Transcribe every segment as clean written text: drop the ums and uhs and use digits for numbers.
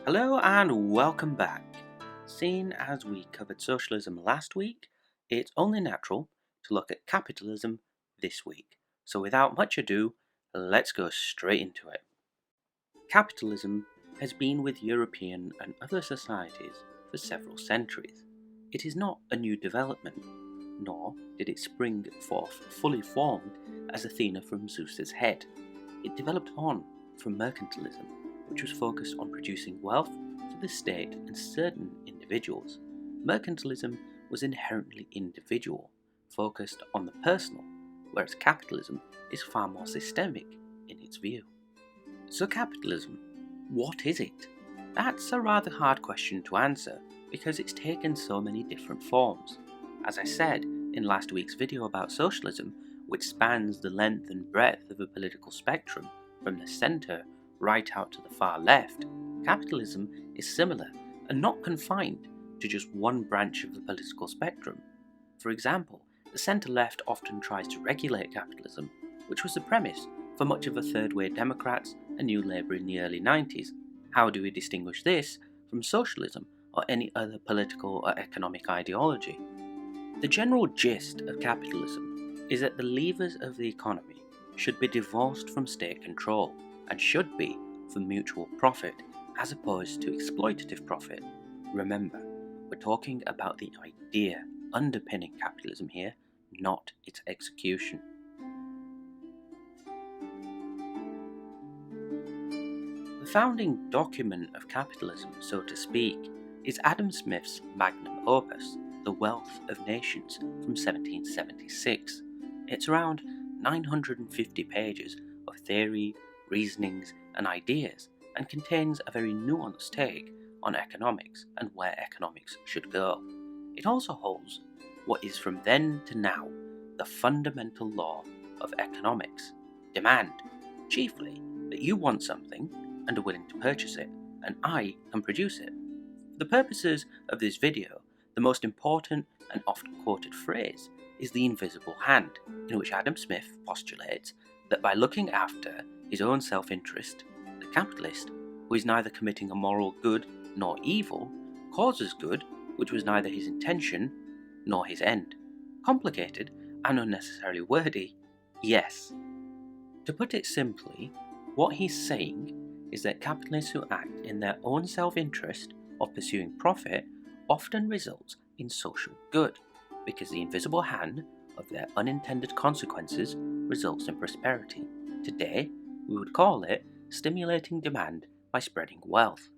Hello and welcome back. Seeing as we covered socialism last week, it's only natural to look at capitalism this week. So without much ado, let's go straight into it. Capitalism has been with European and other societies for several centuries. It is not a new development, nor did it spring forth fully formed as Athena from Zeus's head. It developed on from mercantilism, which was focused on producing wealth for the state and certain individuals. Mercantilism was inherently individual, focused on the personal, whereas capitalism is far more systemic in its view. So capitalism, what is it? That's a rather hard question to answer because it's taken so many different forms. As I said in last week's video about socialism, which spans the length and breadth of a political spectrum from the centre right out to the far left, capitalism is similar and not confined to just one branch of the political spectrum. For example, the centre-left often tries to regulate capitalism, which was the premise for much of the third-way Democrats and New Labour in the early 90s. How do we distinguish this from socialism or any other political or economic ideology? The general gist of capitalism is that the levers of the economy should be divorced from state control and should be for mutual profit as opposed to exploitative profit. Remember, we're talking about the idea underpinning capitalism here, not its execution. The founding document of capitalism, so to speak, is Adam Smith's magnum opus, The Wealth of Nations, from 1776. It's around 950 pages of theory, reasonings, and ideas, and contains a very nuanced take on economics and where economics should go. It also holds what is from then to now the fundamental law of economics: demand, chiefly that you want something and are willing to purchase it, and I can produce it. For the purposes of this video, the most important and often quoted phrase is the invisible hand, in which Adam Smith postulates that by looking after his own self-interest, the capitalist, who is neither committing a moral good nor evil, causes good which was neither his intention nor his end. Complicated and unnecessarily wordy, yes. To put it simply, what he's saying is that capitalists who act in their own self-interest of pursuing profit often results in social good, because the invisible hand of their unintended consequences results in prosperity. Today, we would call it stimulating demand by spreading wealth.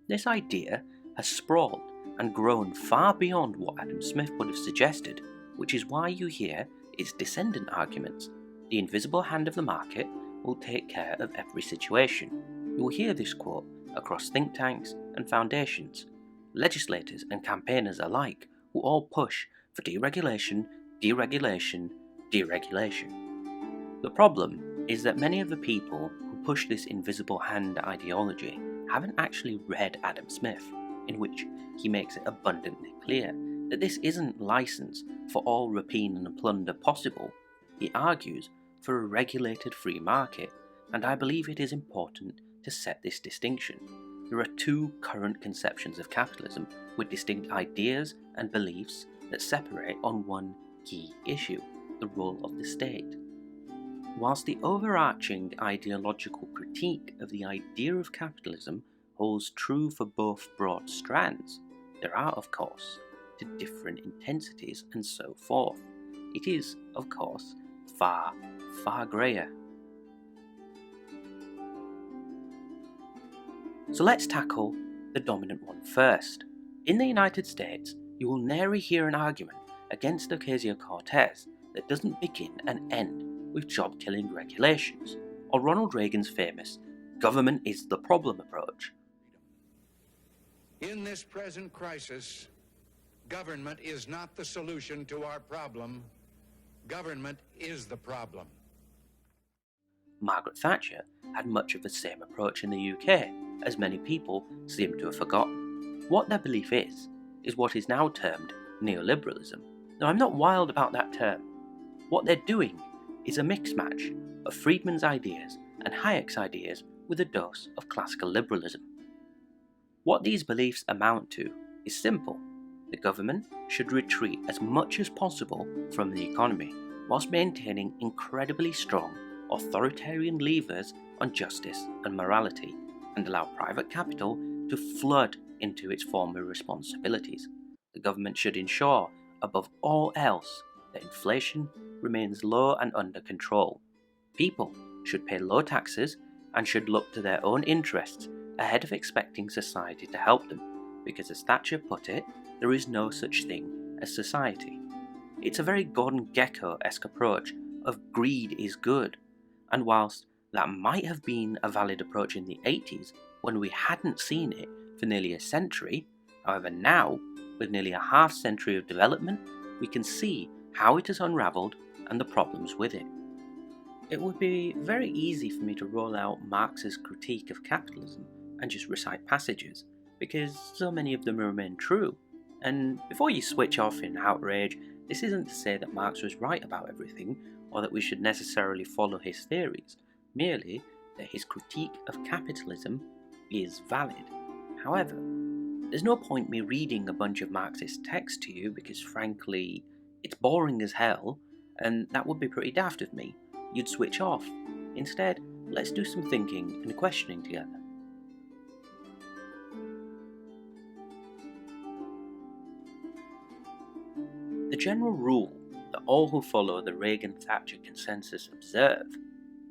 This idea has sprawled and grown far beyond what Adam Smith would have suggested, which is why you hear its descendant arguments. The invisible hand of the market will take care of every situation. You will hear this quote across think tanks and foundations, legislators and campaigners alike, who all push for deregulation, deregulation, deregulation. The problem is that many of the people who push this invisible hand ideology haven't actually read Adam Smith, in which he makes it abundantly clear that this isn't license for all rapine and plunder possible. He argues for a regulated free market, and I believe it is important to set this distinction. There are two current conceptions of capitalism with distinct ideas and beliefs that separate on one key issue: the role of the state. Whilst the overarching ideological critique of the idea of capitalism holds true for both broad strands, there are, of course, to different intensities and so forth. It is, of course, far, far greyer. So let's tackle the dominant one first. In the United States, you will nary hear an argument against Ocasio-Cortez that doesn't begin and end with job-killing regulations, or Ronald Reagan's famous "government is the problem" approach. In this present crisis, government is not the solution to our problem. Government is the problem. Margaret Thatcher had much of the same approach in the UK, as many people seem to have forgotten. What their belief is what is now termed neoliberalism. Now, I'm not wild about that term. What they're doing is a mix match of Friedman's ideas and Hayek's ideas with a dose of classical liberalism. What these beliefs amount to is simple. The government should retreat as much as possible from the economy, whilst maintaining incredibly strong authoritarian levers on justice and morality, and allow private capital to flood into its former responsibilities. The government should ensure, above all else, that inflation remains low and under control. People should pay low taxes and should look to their own interests ahead of expecting society to help them, because as Thatcher put it, there is no such thing as society. It's a very Gordon Gekko-esque approach of greed is good, and whilst that might have been a valid approach in the 80s when we hadn't seen it for nearly a century, however now, with nearly a half century of development, we can see how it has unravelled and the problems with it. It would be very easy for me to roll out Marx's critique of capitalism and just recite passages, because so many of them remain true. And before you switch off in outrage, this isn't to say that Marx was right about everything, or that we should necessarily follow his theories, merely that his critique of capitalism is valid. However, there's no point me reading a bunch of Marxist text to you because frankly, it's boring as hell, and that would be pretty daft of me. You'd switch off. Instead, let's do some thinking and questioning together. The general rule that all who follow the Reagan-Thatcher consensus observe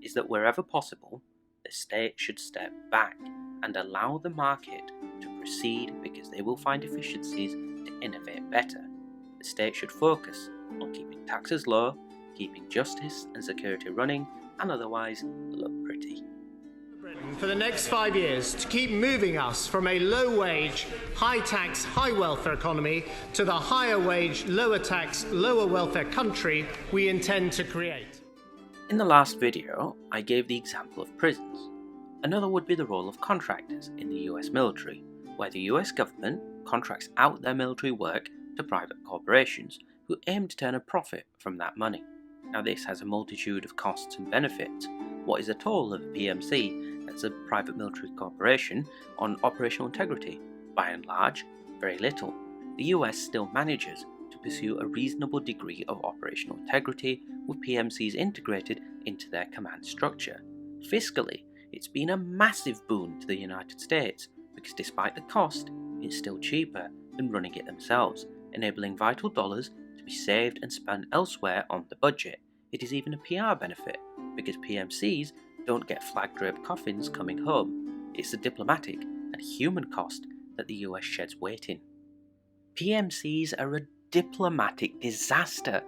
is that wherever possible, the state should step back and allow the market to proceed because they will find efficiencies to innovate better. The state should focus on keeping taxes low, keeping justice and security running, and otherwise look pretty. For the next 5 years to keep moving us from a low-wage, high-tax, high-welfare economy to the higher-wage, lower-tax, lower-welfare country we intend to create. In the last video, I gave the example of prisons. Another would be the role of contractors in the US military, where the US government contracts out their military work to private corporations who aim to turn a profit from that money. Now this has a multitude of costs and benefits. What is the toll of a PMC, that's a private military corporation, on operational integrity? By and large, very little. The US still manages to pursue a reasonable degree of operational integrity with PMCs integrated into their command structure. Fiscally, it's been a massive boon to the United States because despite the cost, it's still cheaper than running it themselves, enabling vital dollars to be saved and spent elsewhere on the budget. It is even a PR benefit because PMCs don't get flag-draped coffins coming home. It's the diplomatic and human cost that the US sheds weight in. PMCs are a diplomatic disaster.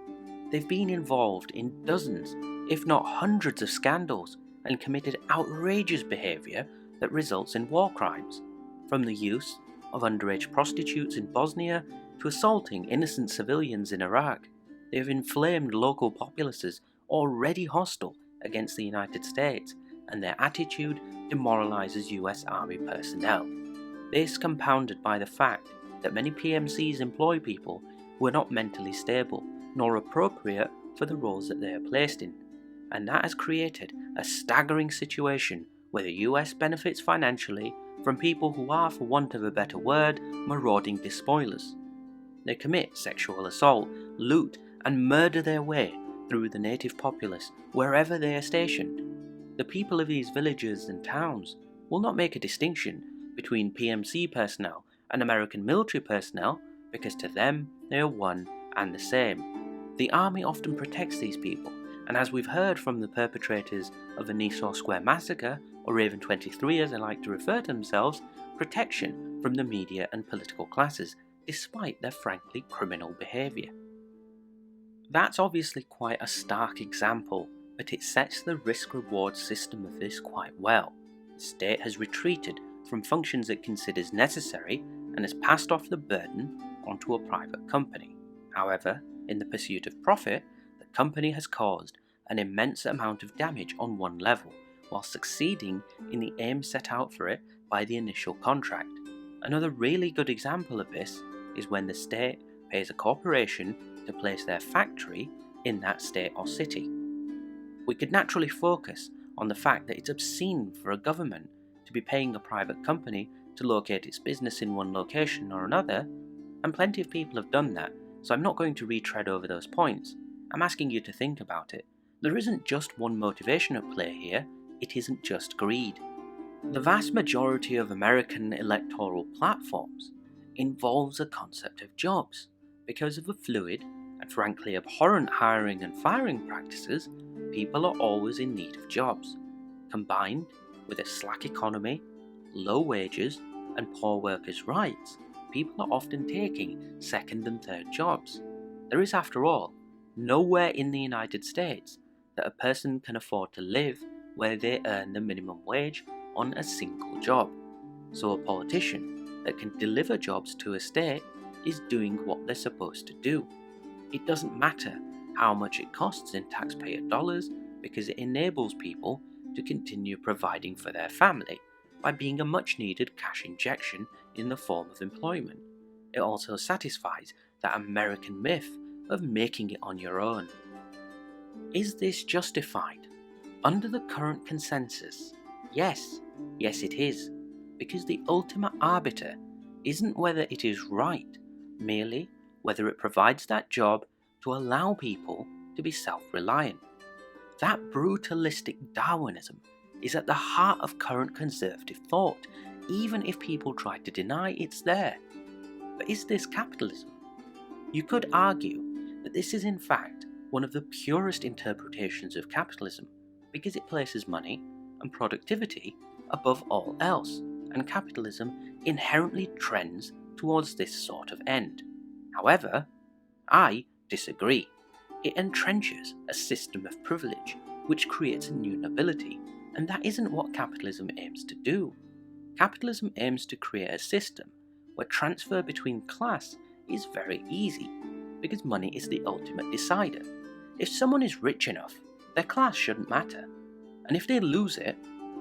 They've been involved in dozens, if not hundreds of scandals and committed outrageous behaviour that results in war crimes, from the use of underage prostitutes in Bosnia to assaulting innocent civilians in Iraq. They have inflamed local populaces already hostile against the United States, and their attitude demoralises US Army personnel. This compounded by the fact that many PMCs employ people who are not mentally stable nor appropriate for the roles that they are placed in, and that has created a staggering situation where the US benefits financially from people who are, for want of a better word, marauding despoilers. They commit sexual assault, loot, and murder their way through the native populace wherever they are stationed. The people of these villages and towns will not make a distinction between PMC personnel and American military personnel because to them they are one and the same. The army often protects these people, and as we've heard from the perpetrators of the Nassau Square massacre, or Raven 23 as they like to refer to themselves, protection from the media and political classes, despite their frankly criminal behaviour. That's obviously quite a stark example, but it sets the risk-reward system of this quite well. The state has retreated from functions it considers necessary and has passed off the burden onto a private company. However, in the pursuit of profit, the company has caused an immense amount of damage on one level, while succeeding in the aim set out for it by the initial contract. Another really good example of this is when the state pays a corporation to place their factory in that state or city. We could naturally focus on the fact that it's obscene for a government to be paying a private company to locate its business in one location or another, and plenty of people have done that, so I'm not going to retread over those points. I'm asking you to think about it. There isn't just one motivation at play here, it isn't just greed. The vast majority of American electoral platforms involves a concept of jobs. Because of the fluid and frankly abhorrent hiring and firing practices, people are always in need of jobs. Combined with a slack economy, low wages, and poor workers' rights, people are often taking second and third jobs. There is, after all, nowhere in the United States that a person can afford to live where they earn the minimum wage on a single job. So a politician that can deliver jobs to a state is doing what they're supposed to do. It doesn't matter how much it costs in taxpayer dollars, because it enables people to continue providing for their family by being a much needed cash injection in the form of employment. It also satisfies that American myth of making it on your own. Is this justified? Under the current consensus, yes it is, because the ultimate arbiter isn't whether it is right, merely whether it provides that job to allow people to be self-reliant. That brutalistic Darwinism is at the heart of current conservative thought, even if people try to deny it's there. But is this capitalism? You could argue that this is in fact one of the purest interpretations of capitalism, because it places money and productivity above all else, and capitalism inherently trends towards this sort of end. However, I disagree. It entrenches a system of privilege which creates a new nobility, and that isn't what capitalism aims to do. Capitalism aims to create a system where transfer between class is very easy, because money is the ultimate decider. If someone is rich enough, their class shouldn't matter, and if they lose it,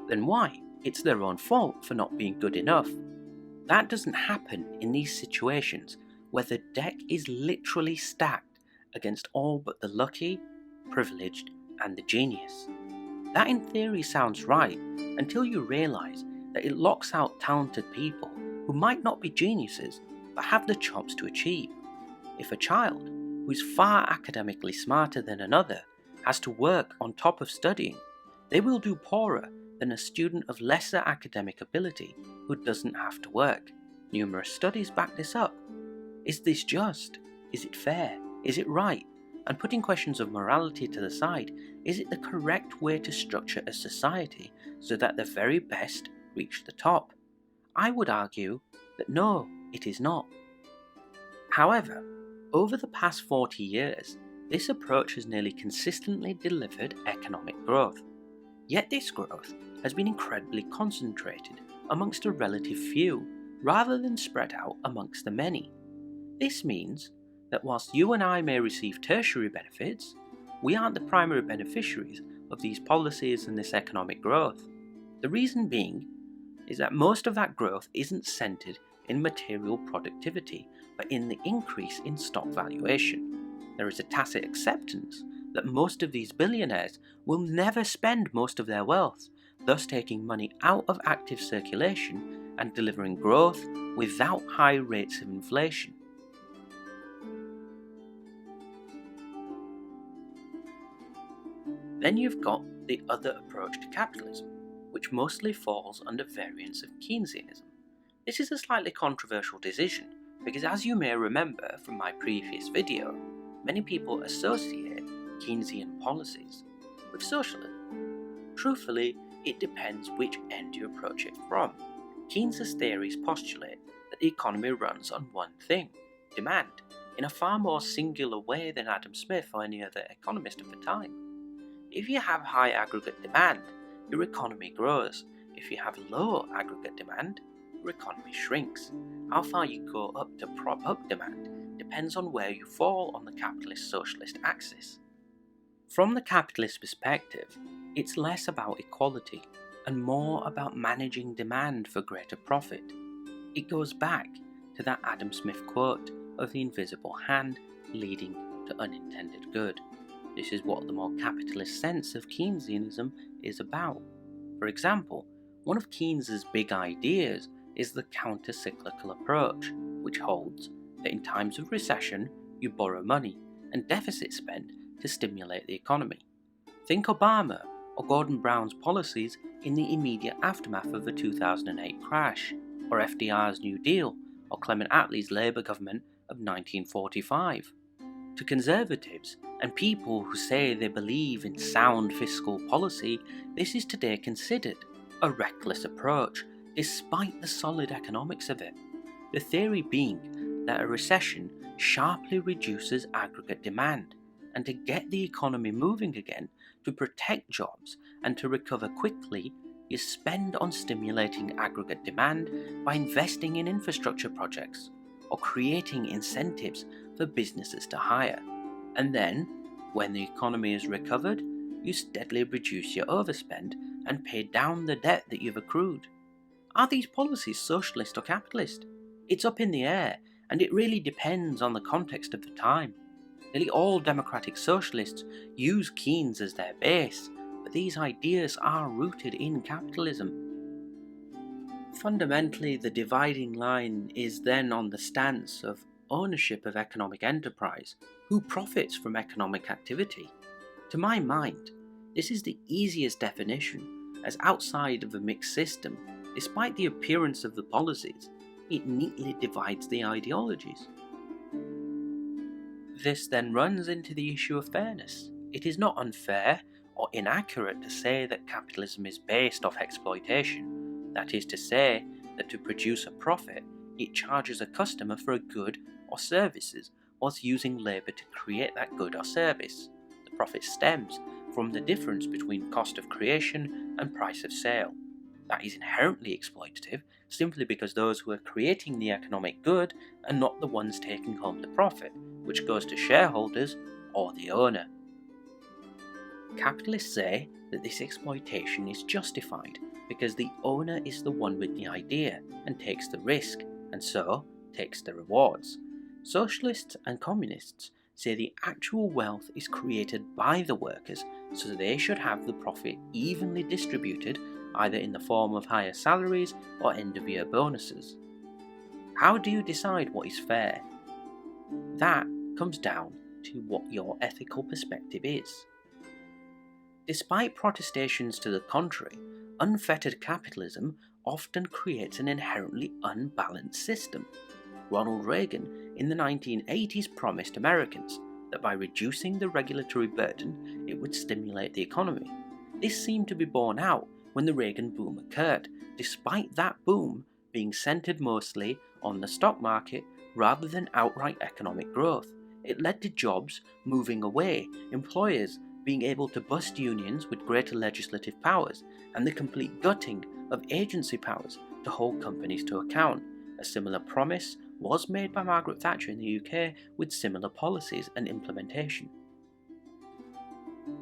then why? It's their own fault for not being good enough. That doesn't happen in these situations where the deck is literally stacked against all but the lucky, privileged, and the genius. That in theory sounds right until you realise that it locks out talented people who might not be geniuses but have the chops to achieve. If a child who is far academically smarter than another has to work on top of studying, they will do poorer than a student of lesser academic ability who doesn't have to work. Numerous studies back this up. Is this just? Is it fair? Is it right? And putting questions of morality to the side, is it the correct way to structure a society so that the very best reach the top? I would argue that no, it is not. However, over the past 40 years, this approach has nearly consistently delivered economic growth. Yet this growth has been incredibly concentrated amongst a relative few, rather than spread out amongst the many. This means that whilst you and I may receive tertiary benefits, we aren't the primary beneficiaries of these policies and this economic growth. The reason being is that most of that growth isn't centred in material productivity, but in the increase in stock valuation. There is a tacit acceptance that most of these billionaires will never spend most of their wealth, thus taking money out of active circulation and delivering growth without high rates of inflation. Then you've got the other approach to capitalism, which mostly falls under variants of Keynesianism. This is a slightly controversial decision, because as you may remember from my previous video, many people associate Keynesian policies with socialism. Truthfully, it depends which end you approach it from. Keynes's theories postulate that the economy runs on one thing, demand, in a far more singular way than Adam Smith or any other economist of the time. If you have high aggregate demand, your economy grows. If you have low aggregate demand, your economy shrinks. How far you go up to prop up demand depends on where you fall on the capitalist-socialist axis. From the capitalist perspective, it's less about equality and more about managing demand for greater profit. It goes back to that Adam Smith quote of the invisible hand leading to unintended good. This is what the more capitalist sense of Keynesianism is about. For example, one of Keynes's big ideas is the counter-cyclical approach, which holds that in times of recession, you borrow money and deficit spend to stimulate the economy. Think Obama or Gordon Brown's policies in the immediate aftermath of the 2008 crash, or FDR's New Deal, or Clement Attlee's Labour government of 1945. To conservatives and people who say they believe in sound fiscal policy, this is today considered a reckless approach, despite the solid economics of it. The theory being that a recession sharply reduces aggregate demand, and to get the economy moving again, to protect jobs and to recover quickly, you spend on stimulating aggregate demand by investing in infrastructure projects or creating incentives for businesses to hire. And then, when the economy is recovered, you steadily reduce your overspend and pay down the debt that you've accrued. Are these policies socialist or capitalist? It's up in the air, and it really depends on the context of the time. Nearly all democratic socialists use Keynes as their base, but these ideas are rooted in capitalism. Fundamentally, the dividing line is then on the stance of ownership of economic enterprise. Who profits from economic activity? To my mind, this is the easiest definition, as outside of a mixed system, despite the appearance of the policies, it neatly divides the ideologies. This then runs into the issue of fairness. It is not unfair or inaccurate to say that capitalism is based off exploitation. That is to say that to produce a profit, it charges a customer for a good or services, whilst using labour to create that good or service. The profit stems from the difference between cost of creation and price of sale. That is inherently exploitative, simply because those who are creating the economic good are not the ones taking home the profit, which goes to shareholders or the owner. Capitalists say that this exploitation is justified because the owner is the one with the idea and takes the risk, and so takes the rewards. Socialists and communists say the actual wealth is created by the workers, so they should have the profit evenly distributed, either in the form of higher salaries or end-of-year bonuses. How do you decide what is fair? That comes down to what your ethical perspective is. Despite protestations to the contrary, unfettered capitalism often creates an inherently unbalanced system. Ronald Reagan in the 1980s promised Americans that by reducing the regulatory burden, it would stimulate the economy. This seemed to be borne out when the Reagan boom occurred, despite that boom being centered mostly on the stock market rather than outright economic growth. It led to jobs moving away, employers being able to bust unions with greater legislative powers, and the complete gutting of agency powers to hold companies to account. A similar promise was made by Margaret Thatcher in the UK with similar policies and implementation.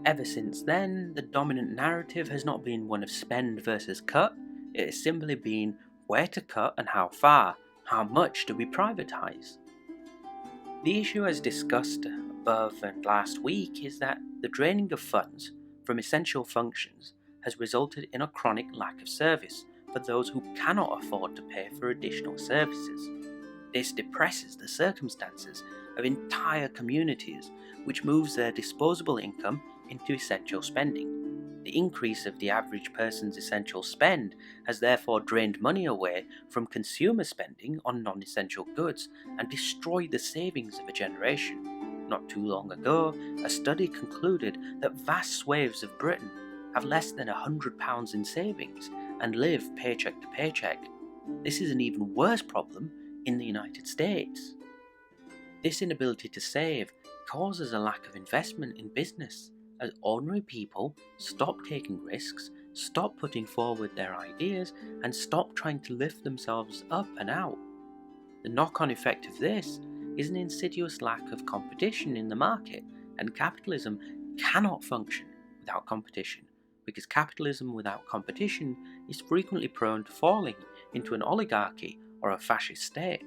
Ever since then, the dominant narrative has not been one of spend versus cut, it has simply been where to cut and how far, how much do we privatise. The issue as discussed above and last week is that the draining of funds from essential functions has resulted in a chronic lack of service for those who cannot afford to pay for additional services. This depresses the circumstances of entire communities, which moves their disposable income into essential spending. The increase of the average person's essential spend has therefore drained money away from consumer spending on non-essential goods and destroyed the savings of a generation. Not too long ago, a study concluded that vast swathes of Britain have less than £100 in savings and live paycheck to paycheck. This is an even worse problem in the United States. This inability to save causes a lack of investment in business, as ordinary people stop taking risks, stop putting forward their ideas, and stop trying to lift themselves up and out. The knock-on effect of this is an insidious lack of competition in the market, and capitalism cannot function without competition, because capitalism without competition is frequently prone to falling into an oligarchy or a fascist state.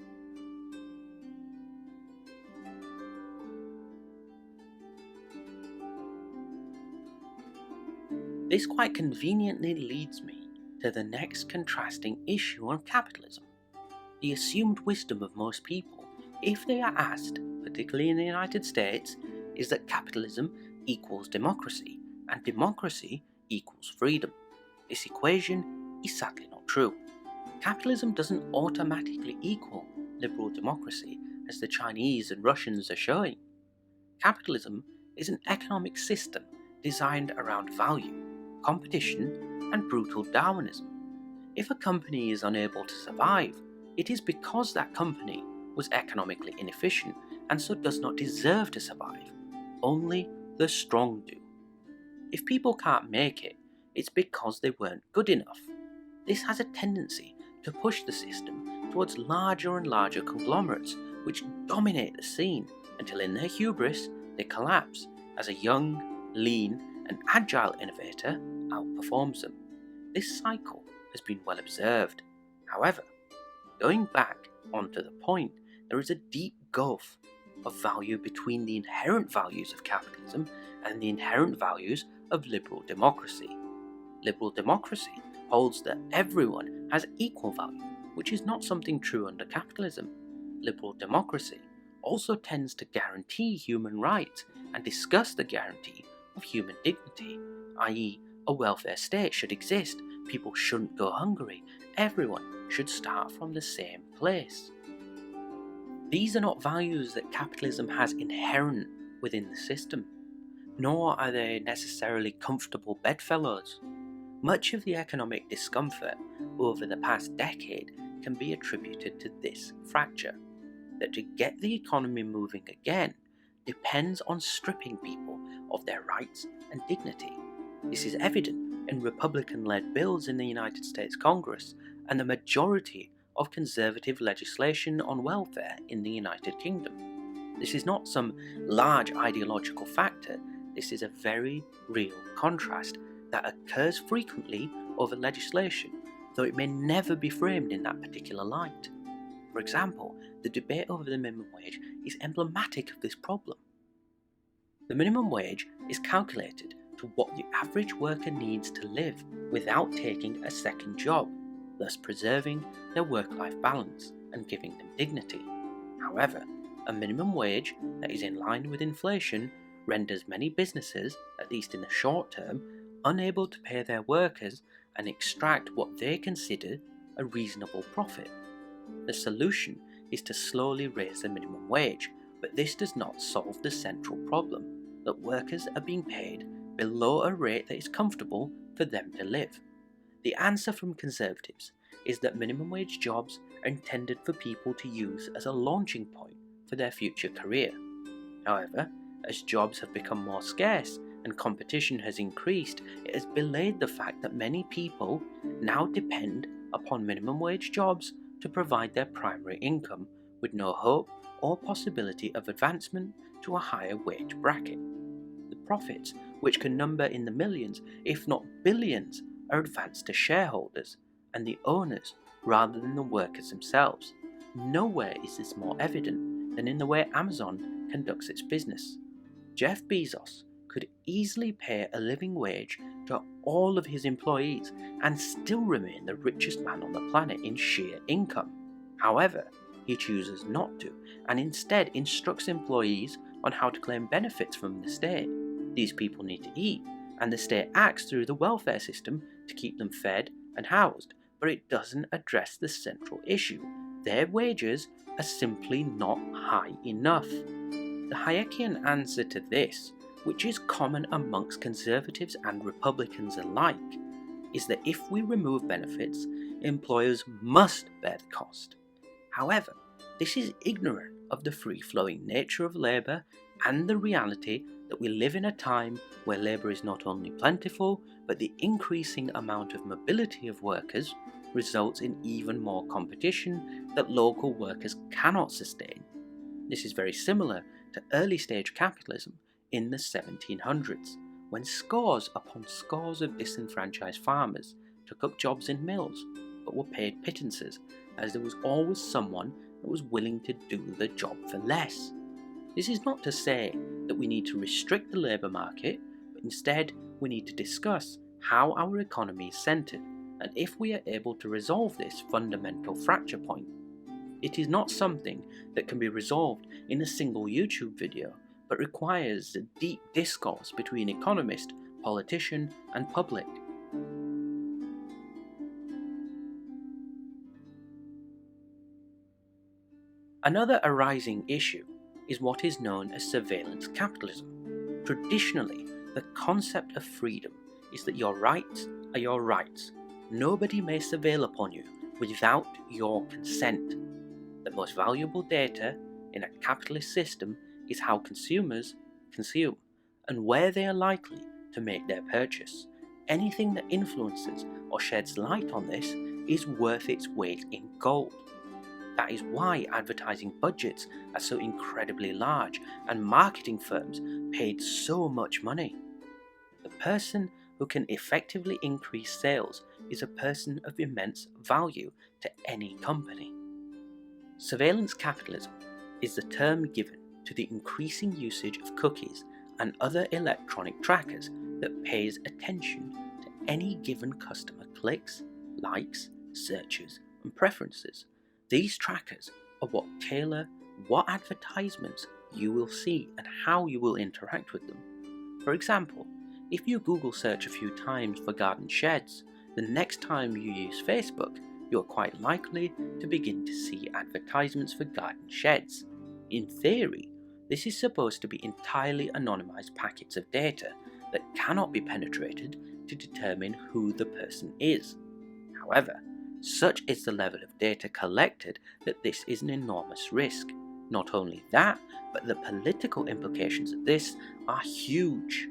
This quite conveniently leads me to the next contrasting issue on capitalism. The assumed wisdom of most people, if they are asked, particularly in the United States, is that capitalism equals democracy, and democracy equals freedom. This equation is sadly not true. Capitalism doesn't automatically equal liberal democracy, as the Chinese and Russians are showing. Capitalism is an economic system designed around value, competition, and brutal Darwinism. If a company is unable to survive, it is because that company was economically inefficient and so does not deserve to survive. Only the strong do. If people can't make it, it's because they weren't good enough. This has a tendency to push the system towards larger and larger conglomerates which dominate the scene until in their hubris they collapse as a young, lean, and agile innovator outperforms them. This cycle has been well observed. However, going back onto the point, there is a deep gulf of value between the inherent values of capitalism and the inherent values of liberal democracy. Liberal democracy holds that everyone has equal value, which is not something true under capitalism. Liberal democracy also tends to guarantee human rights and discuss the guarantee of human dignity, i.e., a welfare state should exist, people shouldn't go hungry, everyone should start from the same place. These are not values that capitalism has inherent within the system, nor are they necessarily comfortable bedfellows. Much of the economic discomfort over the past decade can be attributed to this fracture, that to get the economy moving again depends on stripping people of their rights and dignity. This is evident in Republican-led bills in the United States Congress and the majority of conservative legislation on welfare in the United Kingdom. This is not some large ideological factor, this is a very real contrast that occurs frequently over legislation, though it may never be framed in that particular light. For example, the debate over the minimum wage is emblematic of this problem. The minimum wage is calculated to what the average worker needs to live without taking a second job, thus preserving their work-life balance and giving them dignity. However, a minimum wage that is in line with inflation renders many businesses, at least in the short term, unable to pay their workers and extract what they consider a reasonable profit. The solution is to slowly raise the minimum wage, but this does not solve the central problem, that workers are being paid below a rate that is comfortable for them to live. The answer from conservatives is that minimum wage jobs are intended for people to use as a launching point for their future career. However, as jobs have become more scarce and competition has increased, it has belayed the fact that many people now depend upon minimum wage jobs to provide their primary income, with no hope or possibility of advancement to a higher wage bracket. The profits, which can number in the millions, if not billions, are advanced to shareholders and the owners rather than the workers themselves. Nowhere is this more evident than in the way Amazon conducts its business. Jeff Bezos could easily pay a living wage to all of his employees and still remain the richest man on the planet in sheer income. However, he chooses not to, and instead instructs employees on how to claim benefits from the state. These people need to eat, and the state acts through the welfare system to keep them fed and housed, but it doesn't address the central issue. Their wages are simply not high enough. The Hayekian answer to this, which is common amongst conservatives and Republicans alike, is that if we remove benefits, employers must bear the cost. However, this is ignorant of the free-flowing nature of labour and the reality that we live in a time where labour is not only plentiful, but the increasing amount of mobility of workers results in even more competition that local workers cannot sustain. This is very similar to early-stage capitalism in the 1700s, when scores upon scores of disenfranchised farmers took up jobs in mills, but were paid pittances, as there was always someone that was willing to do the job for less. This is not to say that we need to restrict the labour market, but instead we need to discuss how our economy is centred, and if we are able to resolve this fundamental fracture point. It is not something that can be resolved in a single YouTube video, but requires a deep discourse between economist, politician, and public. Another arising issue is what is known as surveillance capitalism. Traditionally, the concept of freedom is that your rights are your rights. Nobody may surveil upon you without your consent. The most valuable data in a capitalist system is how consumers consume and where they are likely to make their purchase. Anything that influences or sheds light on this is worth its weight in gold. That is why advertising budgets are so incredibly large and marketing firms paid so much money. The person who can effectively increase sales is a person of immense value to any company. Surveillance capitalism is the term given to the increasing usage of cookies and other electronic trackers that pays attention to any given customer clicks, likes, searches, and preferences. These trackers are what tailor what advertisements you will see and how you will interact with them. For example, if you Google search a few times for garden sheds, the next time you use Facebook, you are quite likely to begin to see advertisements for garden sheds. In theory, this is supposed to be entirely anonymized packets of data that cannot be penetrated to determine who the person is. However, such is the level of data collected that this is an enormous risk. Not only that, but the political implications of this are huge.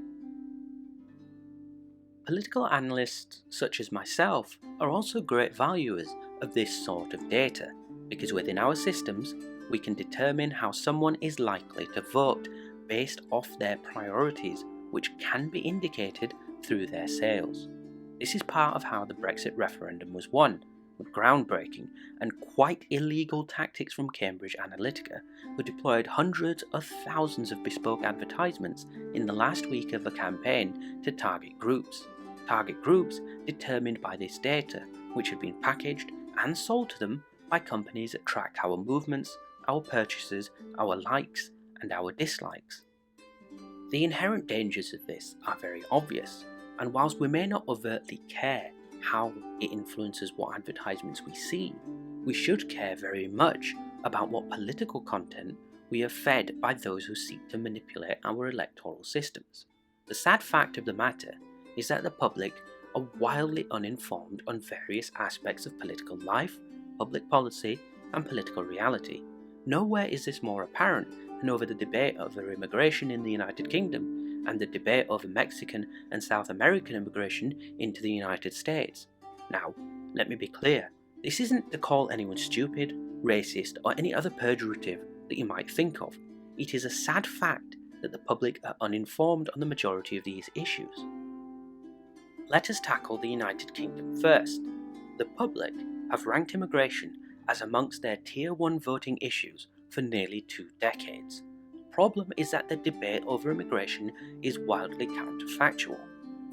Political analysts such as myself are also great valuers of this sort of data, because within our systems, we can determine how someone is likely to vote based off their priorities, which can be indicated through their sales. This is part of how the Brexit referendum was won, with groundbreaking and quite illegal tactics from Cambridge Analytica, who deployed hundreds of thousands of bespoke advertisements in the last week of the campaign to target groups. Target groups determined by this data, which had been packaged and sold to them by companies that tracked our movements, our purchases, our likes, and our dislikes. The inherent dangers of this are very obvious, and whilst we may not overtly care how it influences what advertisements we see, we should care very much about what political content we are fed by those who seek to manipulate our electoral systems. The sad fact of the matter is that the public are wildly uninformed on various aspects of political life, public policy, and political reality. Nowhere is this more apparent than over the debate over immigration in the United Kingdom and the debate over Mexican and South American immigration into the United States. Now, let me be clear, this isn't to call anyone stupid, racist, or any other pejorative that you might think of. It is a sad fact that the public are uninformed on the majority of these issues. Let us tackle the United Kingdom first. The public have ranked immigration as amongst their Tier 1 voting issues for nearly 2 decades. The problem is that the debate over immigration is wildly counterfactual,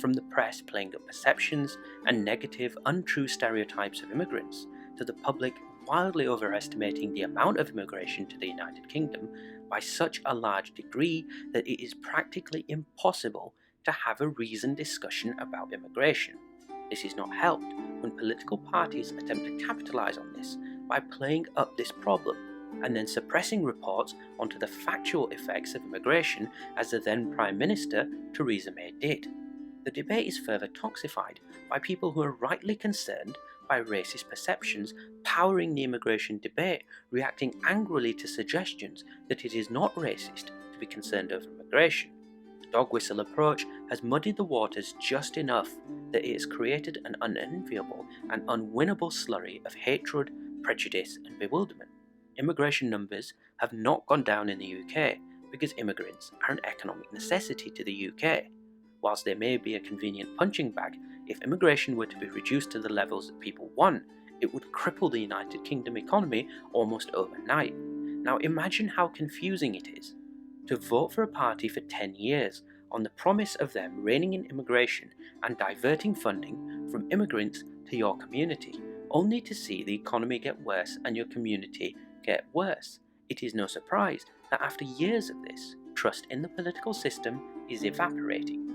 from the press playing up perceptions and negative, untrue stereotypes of immigrants, to the public wildly overestimating the amount of immigration to the United Kingdom by such a large degree that it is practically impossible to have a reasoned discussion about immigration. This is not helped when political parties attempt to capitalise on this by playing up this problem and then suppressing reports onto the factual effects of immigration, as the then Prime Minister Theresa May did. The debate is further toxified by people who are rightly concerned by racist perceptions powering the immigration debate, reacting angrily to suggestions that it is not racist to be concerned over immigration. The dog whistle approach has muddied the waters just enough that it has created an unenviable and unwinnable slurry of hatred, prejudice, and bewilderment. Immigration numbers have not gone down in the UK because immigrants are an economic necessity to the UK. Whilst they may be a convenient punching bag, if immigration were to be reduced to the levels that people want, it would cripple the United Kingdom economy almost overnight. Now imagine how confusing it is to vote for a party for 10 years on the promise of them reining in immigration and diverting funding from immigrants to your community, only to see the economy get worse and your community get worse. It is no surprise that after years of this, trust in the political system is evaporating.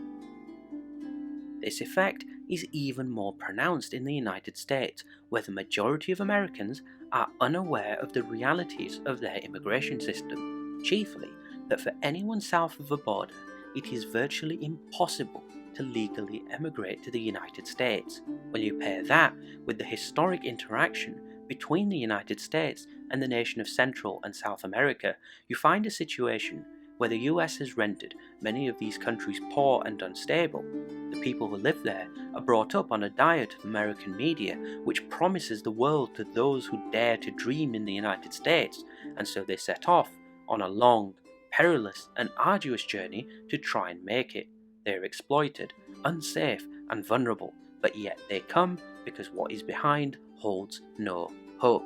This effect is even more pronounced in the United States, where the majority of Americans are unaware of the realities of their immigration system, chiefly that for anyone south of the border, it is virtually impossible to legally emigrate to the United States. When you pair that with the historic interaction between the United States and the nation of Central and South America, you find a situation where the US has rendered many of these countries poor and unstable. The people who live there are brought up on a diet of American media which promises the world to those who dare to dream in the United States, and so they set off on a long, perilous and arduous journey to try and make it. They are exploited, unsafe and vulnerable, but yet they come because what is behind holds no hope.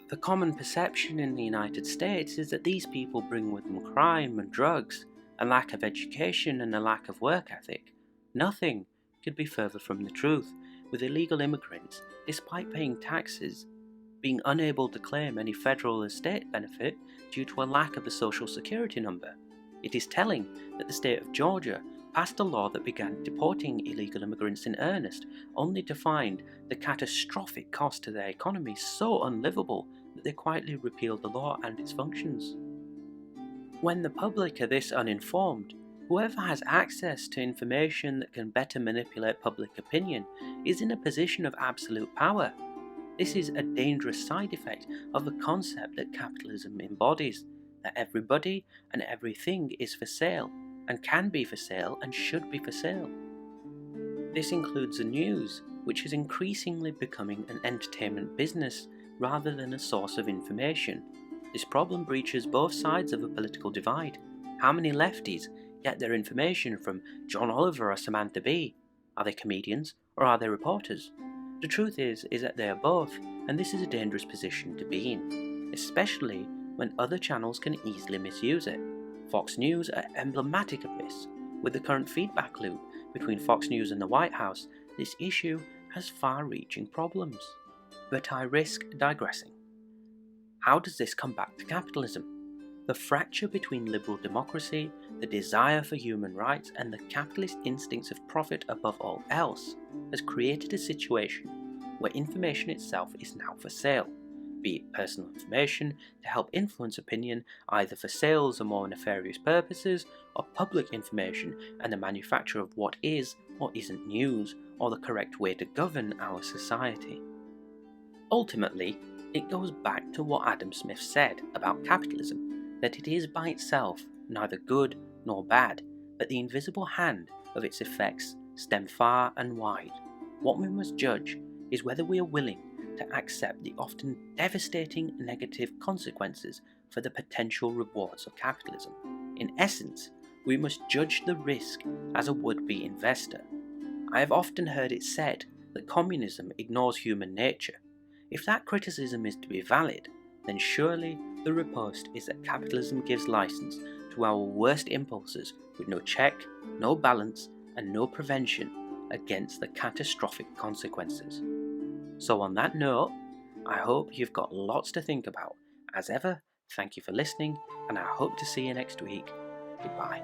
The common perception in the United States is that these people bring with them crime and drugs, a lack of education and a lack of work ethic. Nothing could be further from the truth, with illegal immigrants, despite paying taxes, being unable to claim any federal or state benefit due to a lack of a social security number. It is telling that the state of Georgia passed a law that began deporting illegal immigrants in earnest, only to find the catastrophic cost to their economy so unlivable that they quietly repealed the law and its functions. When the public are this uninformed, whoever has access to information that can better manipulate public opinion is in a position of absolute power. This is a dangerous side effect of the concept that capitalism embodies, that everybody and everything is for sale, and can be for sale and should be for sale. This includes the news, which is increasingly becoming an entertainment business rather than a source of information. This problem breaches both sides of a political divide. How many lefties get their information from John Oliver or Samantha Bee? Are they comedians or are they reporters? The truth is that they are both, and this is a dangerous position to be in, especially when other channels can easily misuse it. Fox News are emblematic of this. With the current feedback loop between Fox News and the White House, this issue has far-reaching problems. But I risk digressing. How does this come back to capitalism? The fracture between liberal democracy, the desire for human rights, and the capitalist instincts of profit above all else has created a situation where information itself is now for sale, be it personal information to help influence opinion either for sales or more nefarious purposes, or public information and the manufacture of what is or isn't news, or the correct way to govern our society. Ultimately, it goes back to what Adam Smith said about capitalism, that it is by itself neither good nor bad, but the invisible hand of its effects stem far and wide. What we must judge is whether we are willing to accept the often devastating negative consequences for the potential rewards of capitalism. In essence, we must judge the risk as a would-be investor. I have often heard it said that communism ignores human nature. If that criticism is to be valid, then surely the riposte is that capitalism gives license to our worst impulses with no check, no balance, and no prevention against the catastrophic consequences. So on that note, I hope you've got lots to think about. As ever, thank you for listening, and I hope to see you next week. Goodbye.